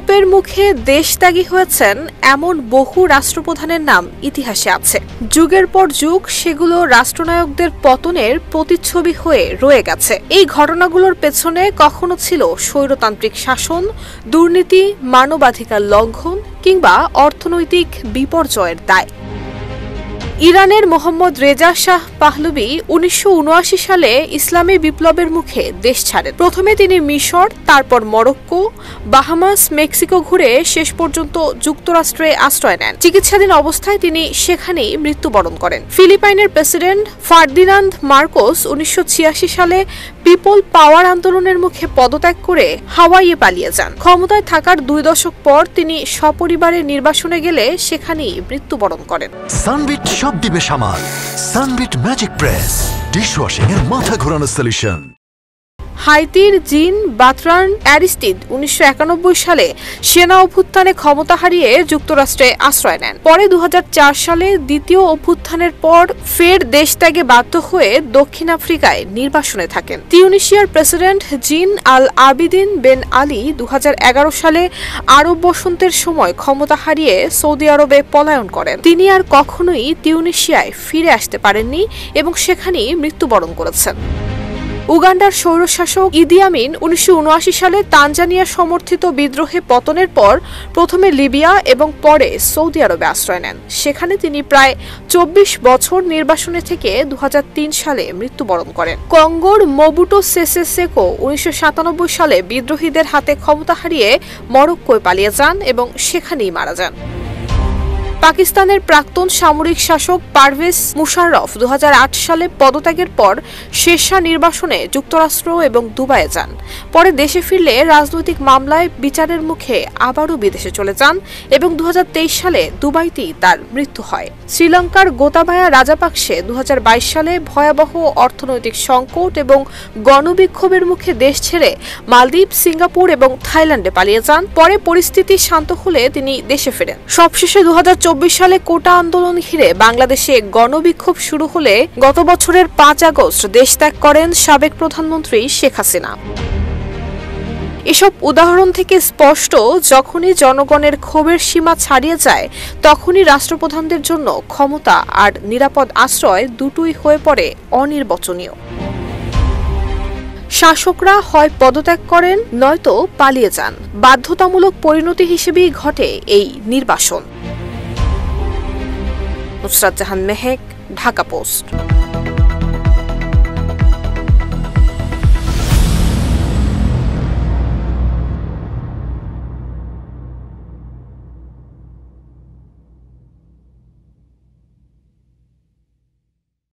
তোপের মুখে দেশত্যাগী হয়েছেন এমন বহু রাষ্ট্রপ্রধানের নাম ইতিহাসে আছে। যুগের পর যুগ সেগুলো রাষ্ট্রনায়কদের পতনের প্রতিচ্ছবি হয়ে রয়ে গেছে। এই ঘটনাগুলোর পেছনে কখনো ছিল স্বৈরতান্ত্রিক শাসন, দুর্নীতি, মানবাধিকার লঙ্ঘন কিংবা অর্থনৈতিক বিপর্যয়ের দায়। ইরানের মোহাম্মদ রেজা শাহ পাহলভি ১৯৭৯ সালে ইসলামী বিপ্লবের মুখে দেশ ছাড়েন। প্রথমে তিনি মিশর, তারপর মরক্কো, বাহামাস, মেক্সিকো ঘুরে শেষ পর্যন্ত যুক্তরাষ্ট্রে আশ্রয় নেন। চিকিৎসাধীন অবস্থায় তিনি সেখানেই মৃত্যুবরণ করেন। ফিলিপাইনের প্রেসিডেন্ট ফার্দিনান্দ মার্কোস ১৯৮৬ সালে পিপল পাওয়ার আন্দোলনের মুখে পদত্যাগ করে হাওয়াইয়ে পালিয়ে যান। ক্ষমতায় থাকার ২ দশক পর তিনি সপরিবারে নির্বাসনে গেলে সেখানেই মৃত্যুবরণ করেন। সানবিট সব দিবে সামাল। সানবিট ম্যাজিক প্রেস ডিশওয়াশিং এর মাথা ঘোরানো সলিউশন। হাইতির জিন বার্ট্রান্ড অ্যারিস্টিড ১৯৯১ সালে সেনা অভ্যুত্থানে ক্ষমতা হারিয়ে যুক্তরাষ্ট্রে আশ্রয় নেন। পরে ২০০৪ সালে দ্বিতীয় অভ্যুত্থানের পর ফের দেশত্যাগে বাধ্য হয়ে দক্ষিণ আফ্রিকায় নির্বাসনে থাকেন। তিউনিসিয়ার প্রেসিডেন্ট জিন আল আবিদিন বেন আলী ২০১১ সালে আরব বসন্তের সময় ক্ষমতা হারিয়ে সৌদি আরবে পলায়ন করেন। তিনি আর কখনোই তিউনিসিয়ায় ফিরে আসতে পারেননি এবং সেখানেই মৃত্যুবরণ করেছেন। উগান্ডার স্বৈরশাসক ইদি আমিন ১৯৭৯ সালে তানজানিয়া সমর্থিত বিদ্রোহে পতনের পর প্রথমে লিবিয়া এবং পরে সৌদি আরবে আশ্রয় নেন। সেখানে তিনি প্রায় ২৪ বছর নির্বাসনে থেকে ২০০৩ সালে মৃত্যুবরণ করেন। কঙ্গোর মোবুটো সেসে সেকো ১৯৯৭ সালে বিদ্রোহীদের হাতে ক্ষমতা হারিয়ে মরক্কোয় পালিয়ে যান এবং সেখানেই মারা যান। পাকিস্তানের প্রাক্তন সামরিক শাসক পারভেজ মুশাররফ ২০০৮ সালে পদত্যাগের পর শেরশাহ নির্বাসনে যুক্তরাষ্ট্র এবং দুবাইয়ে যান। পরে দেশে ফিরলে রাজনৈতিক মামলায় বিচারের মুখে আবারও বিদেশে চলে যান এবং ২০২৩ সালে দুবাইতেই তার মৃত্যু হয়। শ্রীলঙ্কার গোতাবায়া রাজাপাকসে ২০২২ সালে ভয়াবহ অর্থনৈতিক সংকট এবং গণবিক্ষোভের মুখে দেশ ছেড়ে মালদ্বীপ, সিঙ্গাপুর এবং থাইল্যান্ডে পালিয়ে যান। পরে পরিস্থিতি শান্ত হলে তিনি দেশে ফেরেন। সবশেষে ২০২৪ সালে কোটা আন্দোলন ঘিরে বাংলাদেশে গণবিক্ষোভ শুরু হলে গত বছরের ৫ আগস্ট দেশত্যাগ করেন সাবেক প্রধানমন্ত্রী শেখ হাসিনা। এসব উদাহরণ থেকে স্পষ্ট, যখনই জনগণের ক্ষোভের সীমা ছাড়িয়ে যায় তখনই রাষ্ট্রপ্রধানদের জন্য ক্ষমতা আর নিরাপদ আশ্রয় দুটোই হয়ে পড়ে অনির্বচনীয়। শাসকরা হয় পদত্যাগ করেন নয়তো পালিয়ে যান। বাধ্যতামূলক পরিণতি হিসেবেই ঘটে এই নির্বাসন। নুসরাত জাহান মেহেক, ঢাকা পোস্ট।